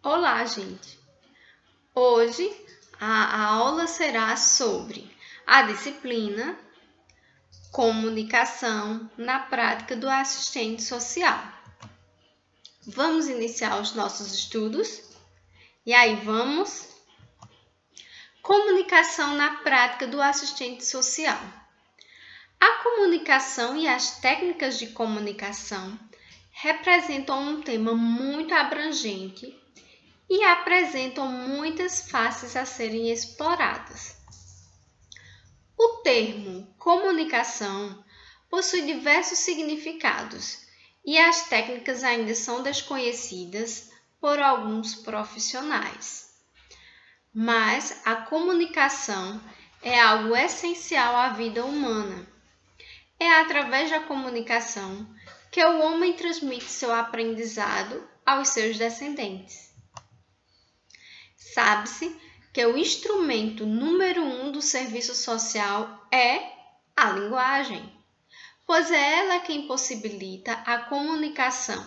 Olá, gente! Hoje a aula será sobre a disciplina Comunicação na prática do assistente social. Vamos iniciar os nossos estudos? E aí, vamos? Comunicação na prática do assistente social. A comunicação e as técnicas de comunicação representam um tema muito abrangente e apresentam muitas faces a serem exploradas. O termo comunicação possui diversos significados e as técnicas ainda são desconhecidas por alguns profissionais. Mas a comunicação é algo essencial à vida humana. É através da comunicação que o homem transmite seu aprendizado aos seus descendentes. Sabe-se que o instrumento número 1 do serviço social é a linguagem, pois é ela quem possibilita a comunicação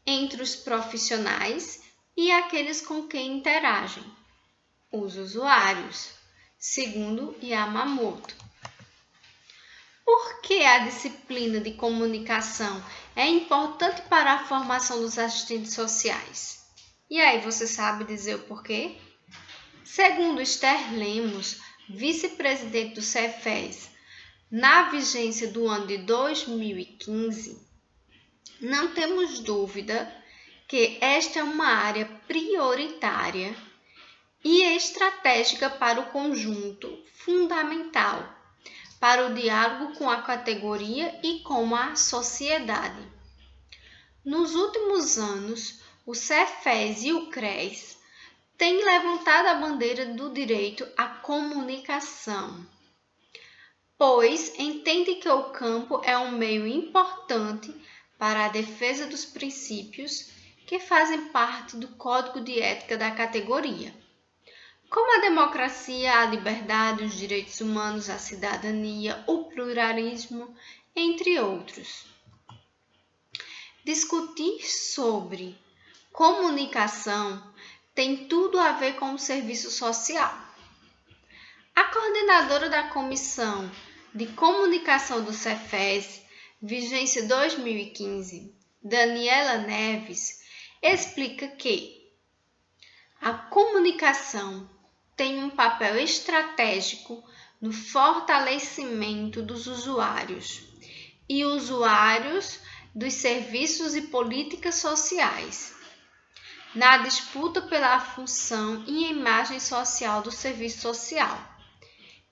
entre os profissionais e aqueles com quem interagem, os usuários, segundo Yamamoto. Por que a disciplina de comunicação é importante para a formação dos assistentes sociais? E aí, você sabe dizer o porquê? Segundo Esther Lemos, vice-presidente do Cefes, na vigência do ano de 2015, não temos dúvida que esta é uma área prioritária e estratégica para o conjunto, fundamental para o diálogo com a categoria e com a sociedade. Nos últimos anos, o Cefes e o CRES têm levantado a bandeira do direito à comunicação, pois entende que o campo é um meio importante para a defesa dos princípios que fazem parte do Código de Ética da categoria, como a democracia, a liberdade, os direitos humanos, a cidadania, o pluralismo, entre outros. Discutir sobre comunicação tem tudo a ver com o serviço social. A coordenadora da Comissão de Comunicação do Cefes, vigência 2015, Daniela Neves, explica que a comunicação tem um papel estratégico no fortalecimento dos usuários e usuários dos serviços e políticas sociais, na disputa pela função e imagem social do serviço social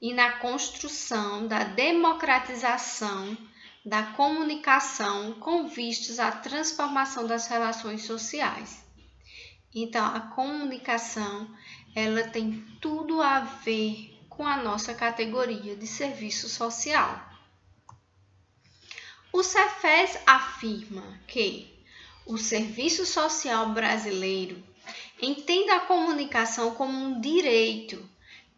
e na construção da democratização da comunicação com vistas à transformação das relações sociais. Então, a comunicação, ela tem tudo a ver com a nossa categoria de serviço social. O Cefes afirma que o serviço social brasileiro entende a comunicação como um direito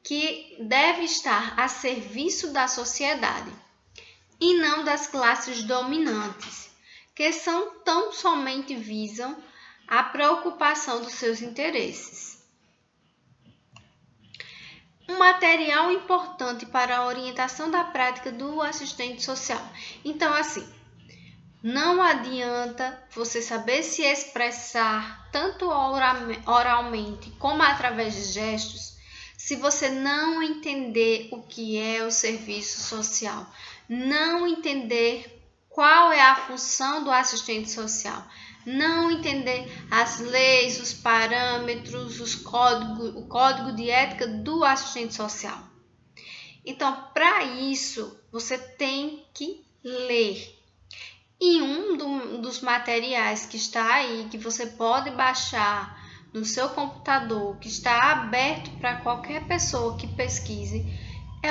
que deve estar a serviço da sociedade e não das classes dominantes, que tão somente visam a preocupação dos seus interesses. Um material importante para a orientação da prática do assistente social. Então, não adianta você saber se expressar tanto oralmente como através de gestos, se você não entender o que é o serviço social, não entender qual é a função do assistente social, não entender as leis, os parâmetros, o código de ética do assistente social. Então, para isso, você tem que ler. E um dos materiais que está aí, que você pode baixar no seu computador, que está aberto para qualquer pessoa que pesquise, é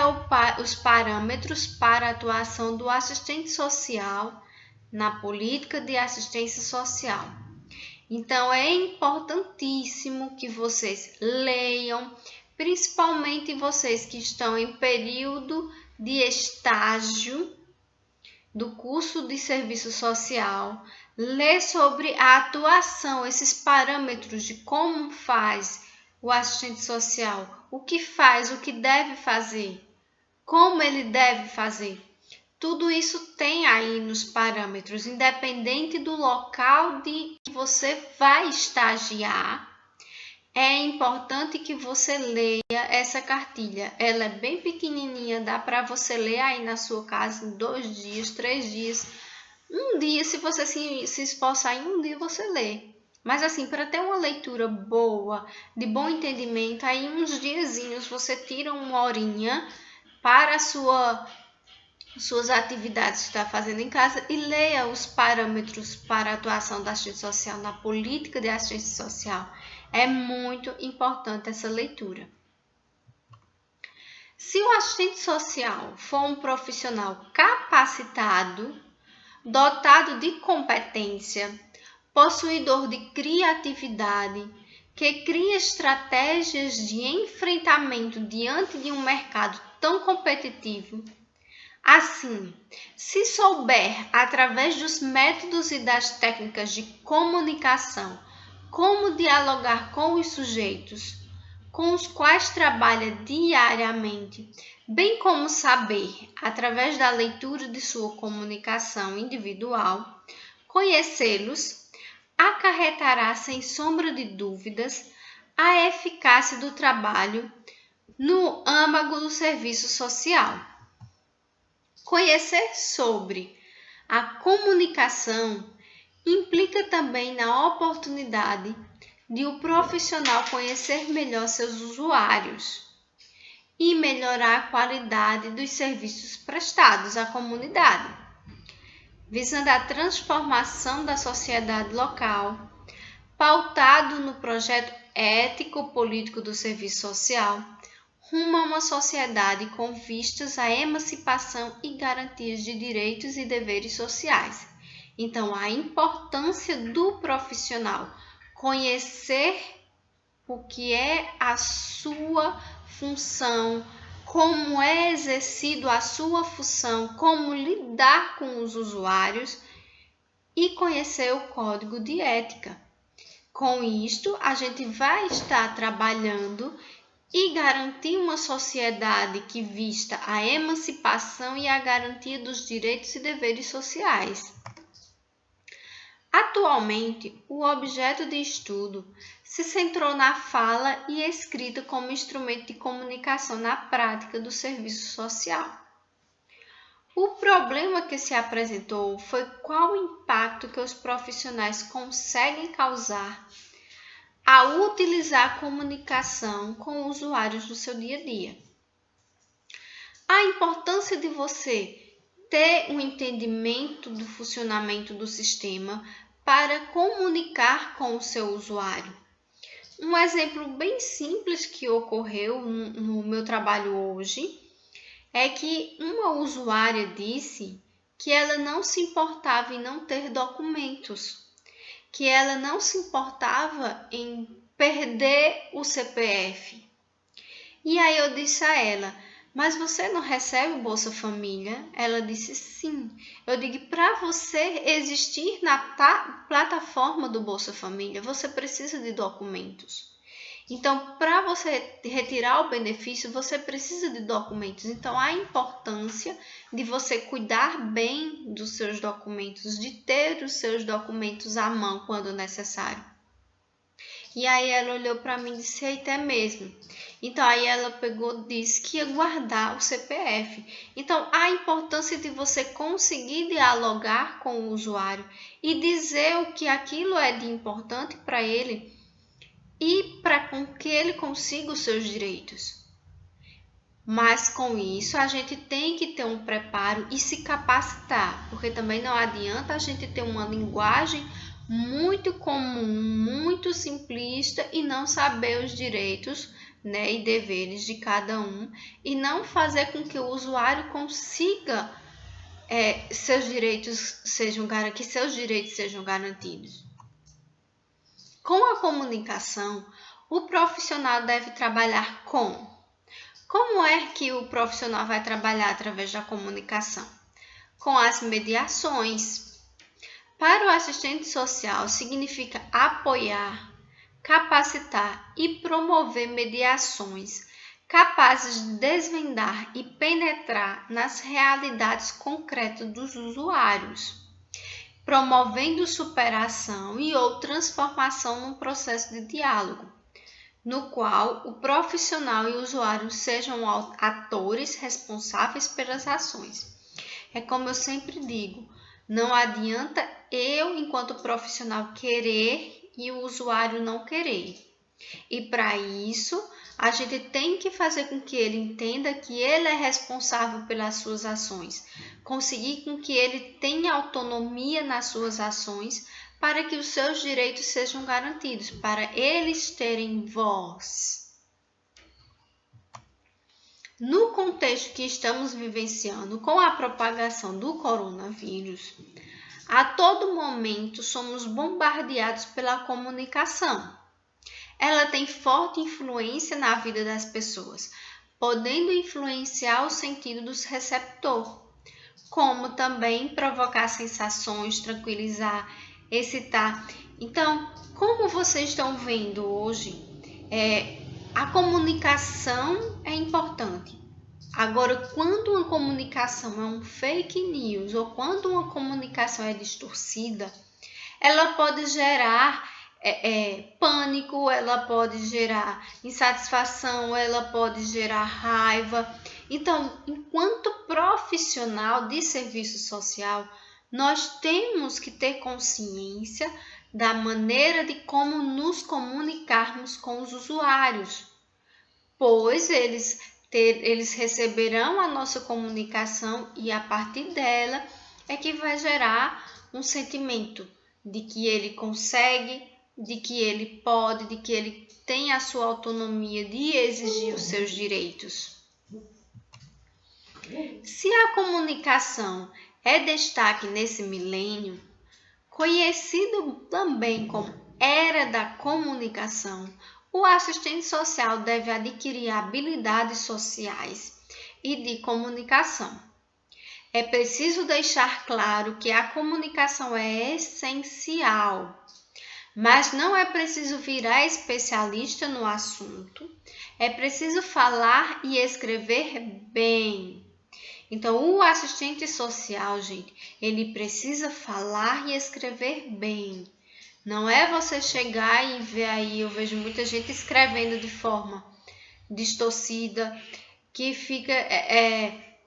os parâmetros para a atuação do assistente social na política de assistência social. Então, é importantíssimo que vocês leiam, principalmente vocês que estão em período de estágio do curso de serviço social, ler sobre a atuação, esses parâmetros de como faz o assistente social, o que faz, o que deve fazer, como ele deve fazer. Tudo isso tem aí nos parâmetros, independente do local de que você vai estagiar. É importante que você leia essa cartilha. Ela é bem pequenininha, dá para você ler aí na sua casa em 2 dias, 3 dias. Um dia, se você se esforçar em um dia, você lê. Mas assim, para ter uma leitura boa, de bom entendimento, aí uns diazinhos você tira uma horinha para suas atividades que está fazendo em casa e leia os parâmetros para a atuação da assistente social na política de assistência social. É muito importante essa leitura. Se o assistente social for um profissional capacitado, dotado de competência, possuidor de criatividade, que cria estratégias de enfrentamento diante de um mercado tão competitivo, assim, se souber, através dos métodos e das técnicas de comunicação, como dialogar com os sujeitos com os quais trabalha diariamente, bem como saber, através da leitura de sua comunicação individual, conhecê-los, acarretará, sem sombra de dúvidas, a eficácia do trabalho no âmago do serviço social. Conhecer sobre a comunicação implica também na oportunidade de o profissional conhecer melhor seus usuários e melhorar a qualidade dos serviços prestados à comunidade, visando a transformação da sociedade local, pautado no projeto ético-político do serviço social, rumo a uma sociedade com vistas à emancipação e garantias de direitos e deveres sociais. Então, a importância do profissional conhecer o que é a sua função, como é exercido a sua função, como lidar com os usuários e conhecer o código de ética. Com isto, a gente vai estar trabalhando e garantir uma sociedade que vista a emancipação e a garantia dos direitos e deveres sociais. Atualmente, o objeto de estudo se centrou na fala e escrita como instrumento de comunicação na prática do serviço social. O problema que se apresentou foi qual o impacto que os profissionais conseguem causar ao utilizar a comunicação com usuários no seu dia a dia. A importância de você ter um entendimento do funcionamento do sistema para comunicar com o seu usuário. Um exemplo bem simples que ocorreu no meu trabalho hoje é que uma usuária disse que ela não se importava em não ter documentos, que ela não se importava em perder o CPF. E aí eu disse a ela: mas você não recebe o Bolsa Família? Ela disse sim. Eu digo, para você existir na plataforma do Bolsa Família, você precisa de documentos. Então, para você retirar o benefício, você precisa de documentos. Então, a importância de você cuidar bem dos seus documentos, de ter os seus documentos à mão quando necessário. E aí ela olhou para mim e disse, eita, é mesmo. Então aí ela pegou, disse que ia guardar o CPF. Então a importância de você conseguir dialogar com o usuário e dizer o que aquilo é de importante para ele e para que ele consiga os seus direitos. Mas com isso a gente tem que ter um preparo e se capacitar, porque também não adianta a gente ter uma linguagem muito comum, muito simplista e não saber os direitos, né, e deveres de cada um e não fazer com que o usuário consiga que seus direitos sejam garantidos. Com a comunicação, o profissional deve trabalhar como é que o profissional vai trabalhar através da comunicação? Com as mediações. Para o assistente social, significa apoiar, capacitar e promover mediações capazes de desvendar e penetrar nas realidades concretas dos usuários, promovendo superação e ou transformação num processo de diálogo, no qual o profissional e o usuário sejam atores responsáveis pelas ações. É como eu sempre digo, não adianta eu, enquanto profissional, querer e o usuário não querer. E para isso, a gente tem que fazer com que ele entenda que ele é responsável pelas suas ações, conseguir com que ele tenha autonomia nas suas ações para que os seus direitos sejam garantidos, para eles terem voz. No contexto que estamos vivenciando com a propagação do coronavírus, a todo momento somos bombardeados pela comunicação. Ela tem forte influência na vida das pessoas, podendo influenciar o sentido dos receptores, como também provocar sensações, tranquilizar, excitar. Então, como vocês estão vendo hoje, a comunicação é importante. Agora, quando uma comunicação é um fake news ou quando uma comunicação é distorcida, ela pode gerar pânico, ela pode gerar insatisfação, ela pode gerar raiva. Então, enquanto profissional de serviço social, nós temos que ter consciência da maneira de como nos comunicarmos com os usuários, pois eles receberão a nossa comunicação e a partir dela é que vai gerar um sentimento de que ele consegue, de que ele pode, de que ele tem a sua autonomia de exigir os seus direitos. Se a comunicação é destaque nesse milênio, conhecido também como Era da Comunicação, o assistente social deve adquirir habilidades sociais e de comunicação. É preciso deixar claro que a comunicação é essencial, mas não é preciso virar especialista no assunto. É preciso falar e escrever bem. Então, o assistente social, gente, ele precisa falar e escrever bem. Não é você chegar e ver aí, eu vejo muita gente escrevendo de forma distorcida, que fica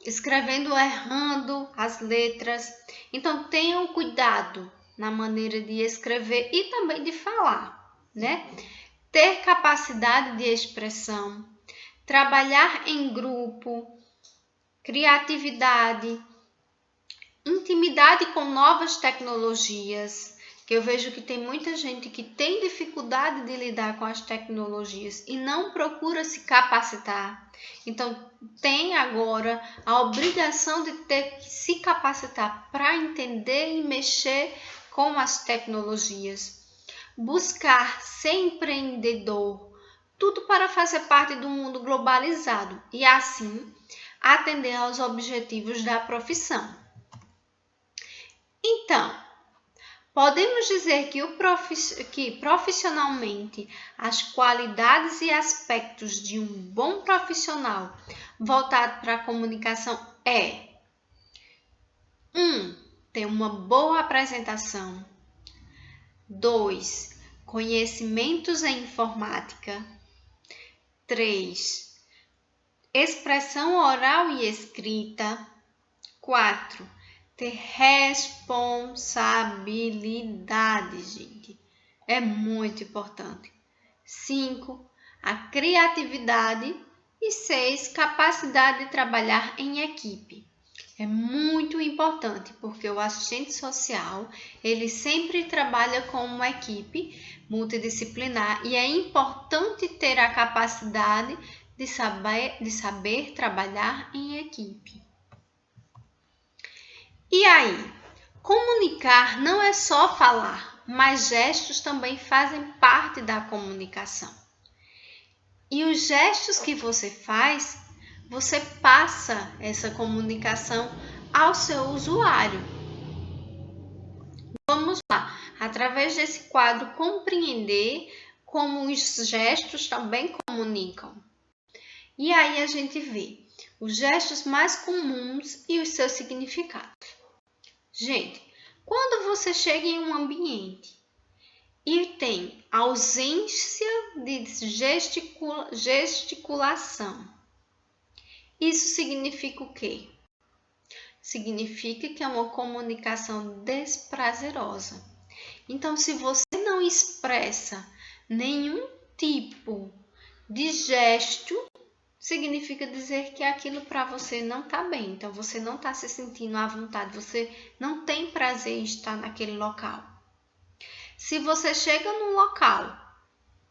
escrevendo errando as letras. Então, tenham cuidado na maneira de escrever e também de falar, né? Ter capacidade de expressão, trabalhar em grupo, criatividade, intimidade com novas tecnologias, que eu vejo que tem muita gente que tem dificuldade de lidar com as tecnologias e não procura se capacitar. Então, tem agora a obrigação de ter que se capacitar para entender e mexer com as tecnologias. Buscar ser empreendedor, tudo para fazer parte do mundo globalizado e assim atender aos objetivos da profissão. Então, podemos dizer que profissionalmente as qualidades e aspectos de um bom profissional voltado para a comunicação é 1. Ter uma boa apresentação. 2. Conhecimentos em informática. 3. Expressão oral e escrita. 4. Ter responsabilidade, gente. É muito importante. 5. A criatividade. E 6. Capacidade de trabalhar em equipe. É muito importante, porque o assistente social, ele sempre trabalha com uma equipe multidisciplinar e é importante ter a capacidade de saber trabalhar em equipe. E aí, comunicar não é só falar, mas gestos também fazem parte da comunicação. E os gestos que você faz, você passa essa comunicação ao seu usuário. Vamos lá, através desse quadro, compreender como os gestos também comunicam. E aí a gente vê os gestos mais comuns e os seus significados. Gente, quando você chega em um ambiente e tem ausência de gesticulação, isso significa o quê? Significa que é uma comunicação desprazerosa. Então, se você não expressa nenhum tipo de gesto, significa dizer que aquilo para você não está bem. Então, você não está se sentindo à vontade, você não tem prazer em estar naquele local. Se você chega num local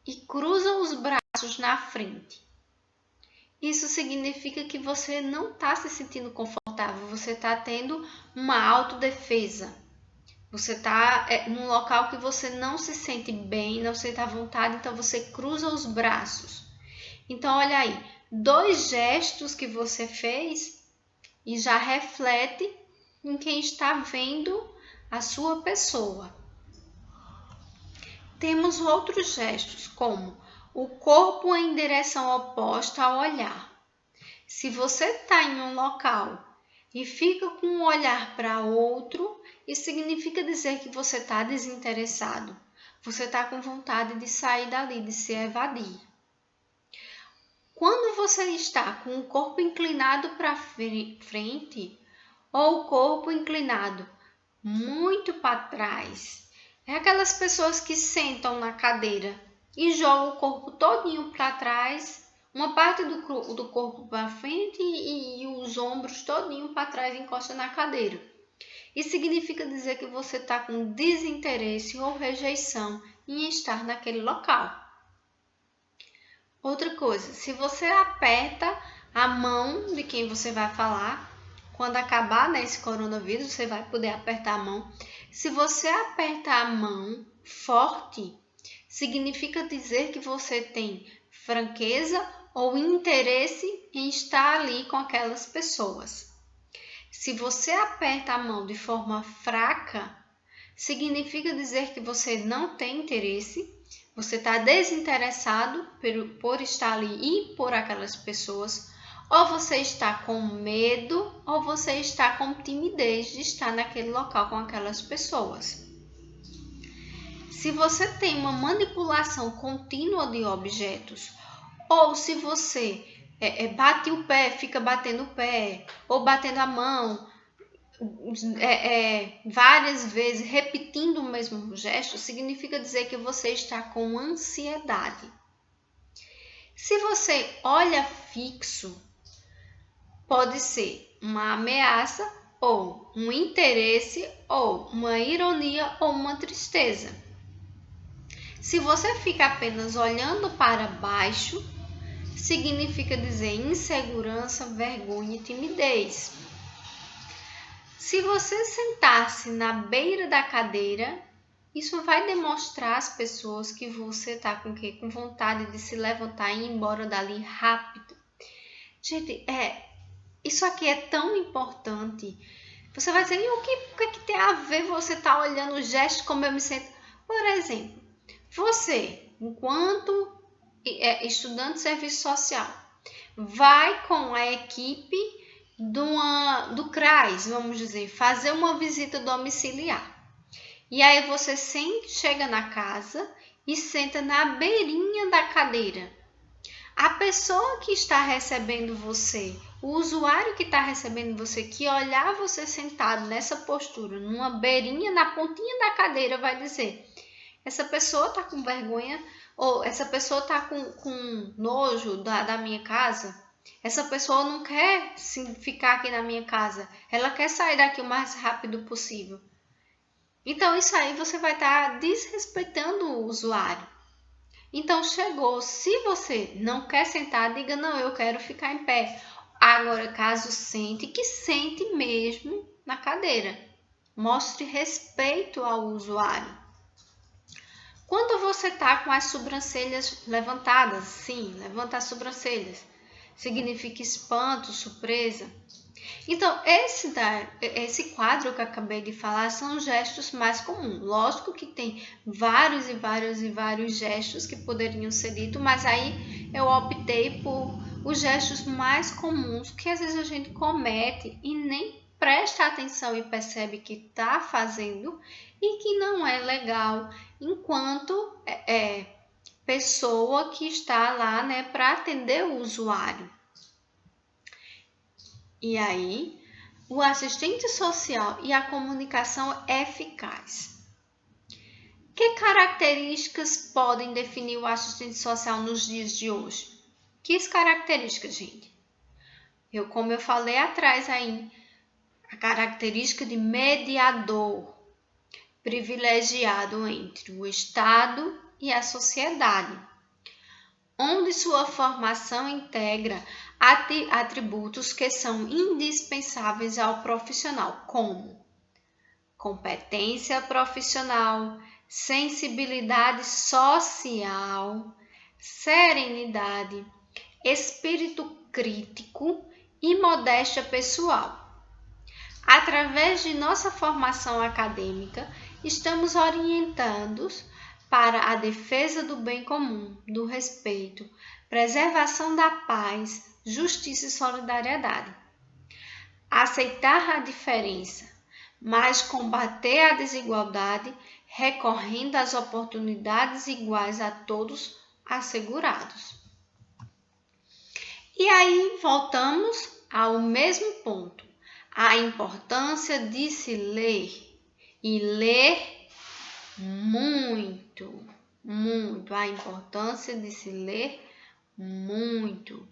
e cruza os braços na frente, isso significa que você não está se sentindo confortável, você está tendo uma autodefesa. Você está num local que você não se sente bem, não sente à vontade, então você cruza os braços. Então, olha aí, 2 gestos que você fez e já reflete em quem está vendo a sua pessoa. Temos outros gestos, como o corpo em direção oposta ao olhar. Se você está em um local e fica com um olhar para outro, isso significa dizer que você está desinteressado. Você está com vontade de sair dali, de se evadir. Quando você está com o corpo inclinado para frente ou o corpo inclinado muito para trás, é aquelas pessoas que sentam na cadeira e jogam o corpo todinho para trás, uma parte do corpo para frente e os ombros todinho para trás, encosta na cadeira. Isso significa dizer que você está com desinteresse ou rejeição em estar naquele local. Outra coisa, se você aperta a mão de quem você vai falar, quando acabar esse coronavírus, você vai poder apertar a mão. Se você aperta a mão forte, significa dizer que você tem franqueza ou interesse em estar ali com aquelas pessoas. Se você aperta a mão de forma fraca, significa dizer que você não tem interesse, você está desinteressado por estar ali e por aquelas pessoas, ou você está com medo, ou você está com timidez de estar naquele local com aquelas pessoas. Se você tem uma manipulação contínua de objetos, ou se você bate o pé, fica batendo o pé, ou batendo a mão, várias vezes repetindo o mesmo gesto, significa dizer que você está com ansiedade. Se você olha fixo, pode ser uma ameaça, ou um interesse, ou uma ironia, ou uma tristeza. Se você fica apenas olhando para baixo, significa dizer insegurança, vergonha e timidez. Se você sentar-se na beira da cadeira, isso vai demonstrar às pessoas que você está com vontade de se levantar e ir embora dali rápido. Gente, isso aqui é tão importante. Você vai dizer, o que tem a ver você estar olhando o gesto como eu me sinto? Por exemplo, você, enquanto estudante de serviço social, vai com a equipe do CRAS, vamos dizer, fazer uma visita domiciliar. E aí você chega na casa e senta na beirinha da cadeira. A pessoa que está recebendo você, o usuário que está recebendo você, que olhar você sentado nessa postura, numa beirinha, na pontinha da cadeira, vai dizer, essa pessoa está com vergonha, ou essa pessoa está com nojo da minha casa. Essa pessoa não quer ficar aqui na minha casa, ela quer sair daqui o mais rápido possível. Então, isso aí você vai estar desrespeitando o usuário. Então, chegou. Se você não quer sentar, diga, não, eu quero ficar em pé. Agora, caso sente, que sente mesmo na cadeira. Mostre respeito ao usuário. Quando você está com as sobrancelhas levantadas, sim, levanta as sobrancelhas. Significa espanto, surpresa. Então, esse quadro que eu acabei de falar são os gestos mais comuns. Lógico que tem vários e vários gestos que poderiam ser ditos, mas aí eu optei por os gestos mais comuns que às vezes a gente comete e nem presta atenção e percebe que está fazendo e que não é legal enquanto pessoa que está lá, né, para atender o usuário. E aí, o assistente social e a comunicação eficaz. Que características podem definir o assistente social nos dias de hoje? Que características, gente? Como eu falei atrás aí, a característica de mediador, privilegiado entre o Estado e a sociedade, onde sua formação integra atributos que são indispensáveis ao profissional, como competência profissional, sensibilidade social, serenidade, espírito crítico e modéstia pessoal. Através de nossa formação acadêmica, estamos orientados para a defesa do bem comum, do respeito, preservação da paz, justiça e solidariedade. Aceitar a diferença, mas combater a desigualdade, recorrendo às oportunidades iguais a todos assegurados. E aí voltamos ao mesmo ponto, a importância de se ler e ler muito, a importância de se ler muito.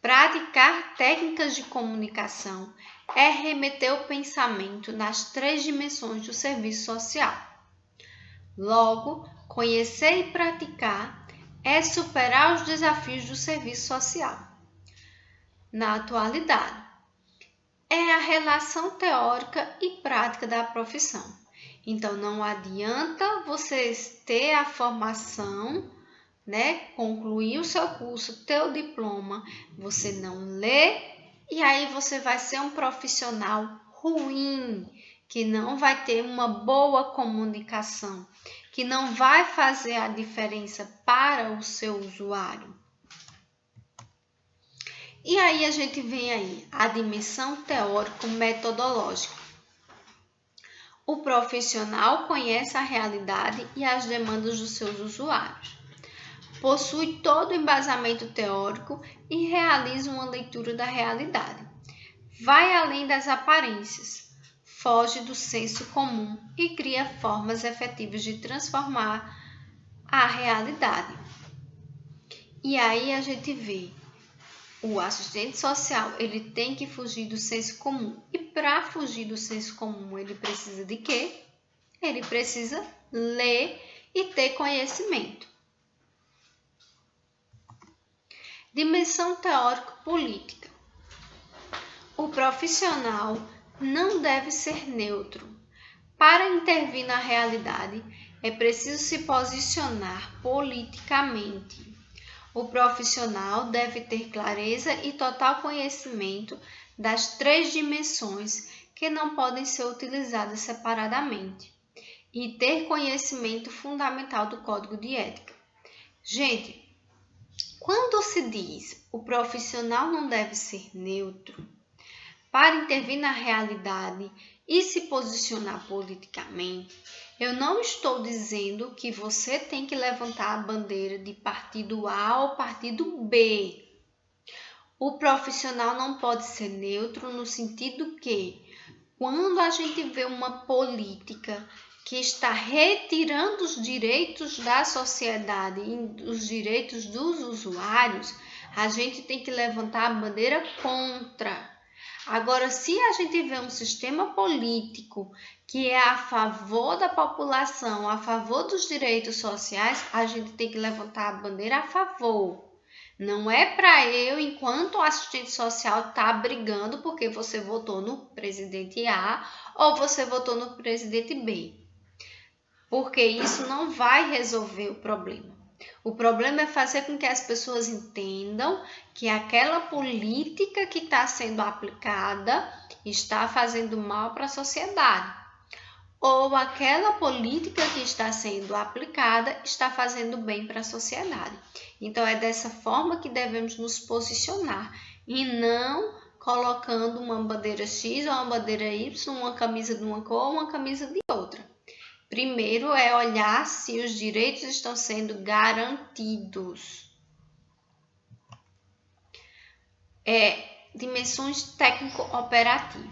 Praticar técnicas de comunicação é remeter o pensamento nas 3 dimensões do serviço social. Logo, conhecer e praticar é superar os desafios do serviço social. Na atualidade, é a relação teórica e prática da profissão. Então, não adianta vocês ter a formação, concluir o seu curso, ter o diploma, você não lê e aí você vai ser um profissional ruim, que não vai ter uma boa comunicação, que não vai fazer a diferença para o seu usuário. E aí a gente vem aí a dimensão teórico-metodológica. O profissional conhece a realidade e as demandas dos seus usuários. Possui todo o embasamento teórico e realiza uma leitura da realidade. Vai além das aparências, foge do senso comum e cria formas efetivas de transformar a realidade. E aí a gente vê, o assistente social, ele tem que fugir do senso comum. E para fugir do senso comum, ele precisa de quê? Ele precisa ler e ter conhecimento. Dimensão teórico-política. O profissional não deve ser neutro. Para intervir na realidade, é preciso se posicionar politicamente. O profissional deve ter clareza e total conhecimento das 3 dimensões que não podem ser utilizadas separadamente e ter conhecimento fundamental do Código de Ética. Gente, quando se diz o profissional não deve ser neutro, para intervir na realidade e se posicionar politicamente, eu não estou dizendo que você tem que levantar a bandeira de partido A ou partido B. O profissional não pode ser neutro no sentido que, quando a gente vê uma política que está retirando os direitos da sociedade e os direitos dos usuários, a gente tem que levantar a bandeira contra. Agora, se a gente vê um sistema político que é a favor da população, a favor dos direitos sociais, a gente tem que levantar a bandeira a favor. Não é para eu, enquanto assistente social, estar brigando porque você votou no presidente A ou você votou no presidente B. Porque isso não vai resolver o problema. O problema é fazer com que as pessoas entendam que aquela política que está sendo aplicada está fazendo mal para a sociedade, ou aquela política que está sendo aplicada está fazendo bem para a sociedade. Então, é dessa forma que devemos nos posicionar e não colocando uma bandeira X ou uma bandeira Y, uma camisa de uma cor ou uma camisa de outra. Primeiro é olhar se os direitos estão sendo garantidos. Dimensões técnico-operativas.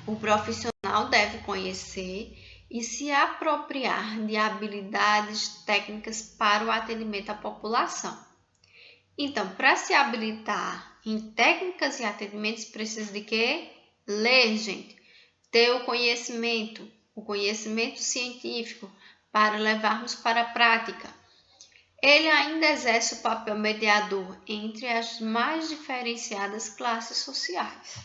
O profissional deve conhecer e se apropriar de habilidades técnicas para o atendimento à população. Então, para se habilitar em técnicas e atendimentos, precisa de quê? Ler, gente. Ter o conhecimento científico para levarmos para a prática. Ele ainda exerce o papel mediador entre as mais diferenciadas classes sociais.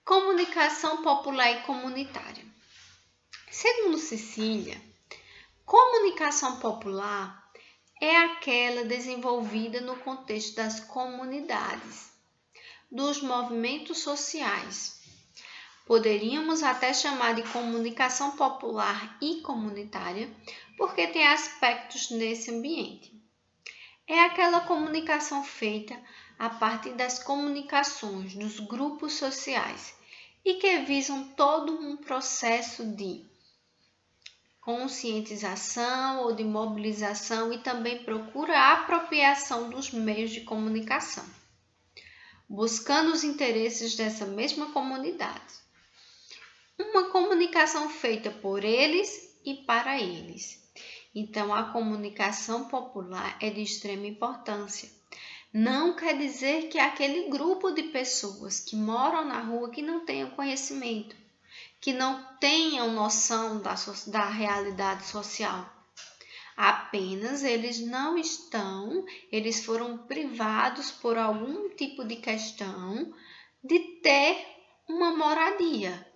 Comunicação popular e comunitária. Segundo Cecília, comunicação popular é aquela desenvolvida no contexto das comunidades, dos movimentos sociais. Poderíamos até chamar de comunicação popular e comunitária, porque tem aspectos nesse ambiente. É aquela comunicação feita a partir das comunicações dos grupos sociais e que visam todo um processo de conscientização ou de mobilização e também procura a apropriação dos meios de comunicação, buscando os interesses dessa mesma comunidade. Uma comunicação feita por eles e para eles. Então, a comunicação popular é de extrema importância. Não quer dizer que é aquele grupo de pessoas que moram na rua que não tenham conhecimento, que não tenham noção da realidade social. Apenas eles foram privados por algum tipo de questão de ter uma moradia.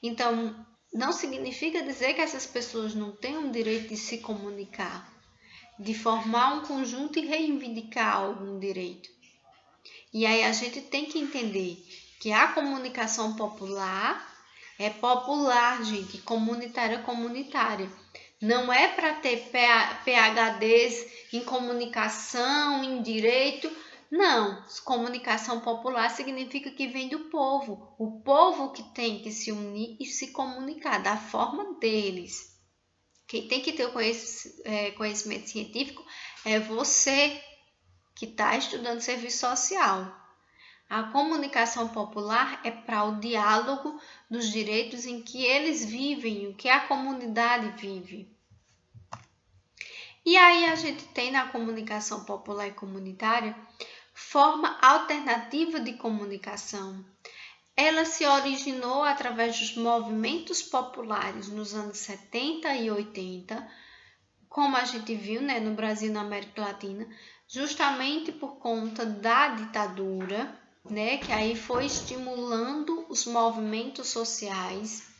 Então, não significa dizer que essas pessoas não têm o direito de se comunicar, de formar um conjunto e reivindicar algum direito. E aí a gente tem que entender que a comunicação popular é popular, gente, comunitária. Não é para ter PhDs em comunicação, em direito. Não, comunicação popular significa que vem do povo. O povo que tem que se unir e se comunicar da forma deles. Quem tem que ter o conhecimento científico é você que está estudando serviço social. A comunicação popular é para o diálogo dos direitos em que eles vivem, o que a comunidade vive. E aí a gente tem na comunicação popular e comunitária forma alternativa de comunicação. Ela se originou através dos movimentos populares nos anos 70 e 80, como a gente viu, no Brasil e na América Latina, justamente por conta da ditadura, que aí foi estimulando os movimentos sociais.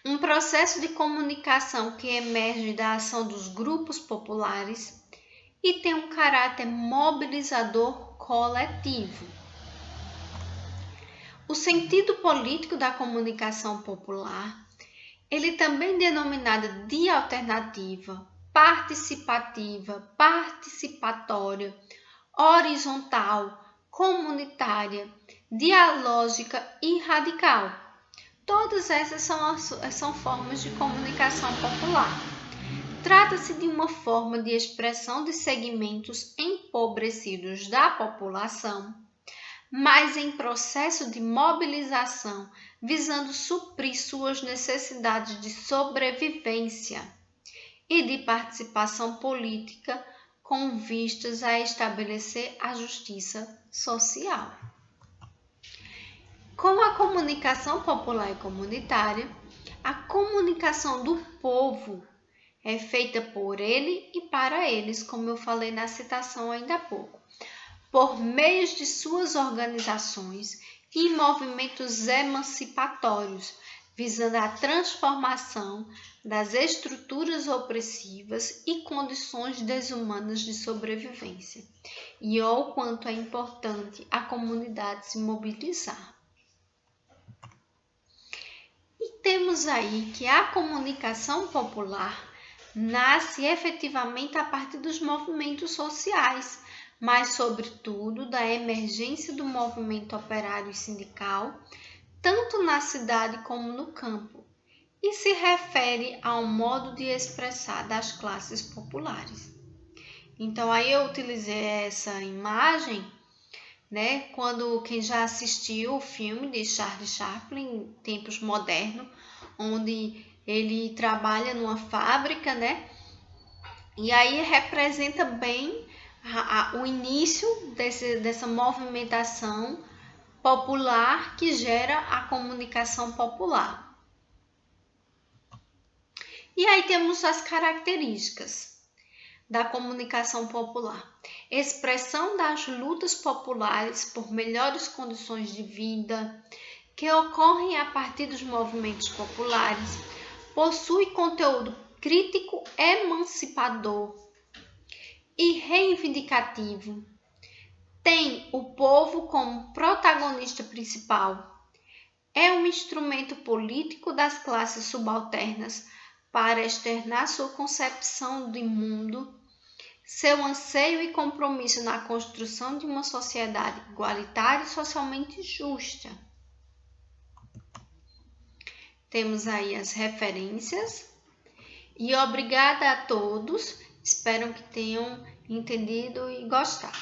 Um processo de comunicação que emerge da ação dos grupos populares e tem um caráter mobilizador coletivo. O sentido político da comunicação popular, ele também denominado de alternativa, participativa, participatória, horizontal, comunitária, dialógica e radical. Todas essas são formas de comunicação popular. Trata-se de uma forma de expressão de segmentos empobrecidos da população, mas em processo de mobilização, visando suprir suas necessidades de sobrevivência e de participação política com vistas a estabelecer a justiça social. Com a comunicação popular e comunitária, a comunicação do povo é feita por ele e para eles, como eu falei na citação ainda há pouco, por meio de suas organizações e movimentos emancipatórios, visando a transformação das estruturas opressivas e condições desumanas de sobrevivência. E ó, o quanto é importante a comunidade se mobilizar. E temos aí que a comunicação popular nasce efetivamente a partir dos movimentos sociais, mas sobretudo da emergência do movimento operário e sindical, tanto na cidade como no campo, e se refere ao modo de expressar das classes populares. Então aí eu utilizei essa imagem, né, quando quem já assistiu o filme de Charlie Chaplin, Tempos Modernos, onde ele trabalha numa fábrica, né? E aí representa bem o início dessa movimentação popular que gera a comunicação popular. E aí temos as características da comunicação popular. Expressão das lutas populares por melhores condições de vida, que ocorrem a partir dos movimentos populares, possui conteúdo crítico emancipador e reivindicativo. Tem o povo como protagonista principal. É um instrumento político das classes subalternas para externar sua concepção de mundo, seu anseio e compromisso na construção de uma sociedade igualitária e socialmente justa. Temos aí as referências e obrigada a todos. Espero que tenham entendido e gostado.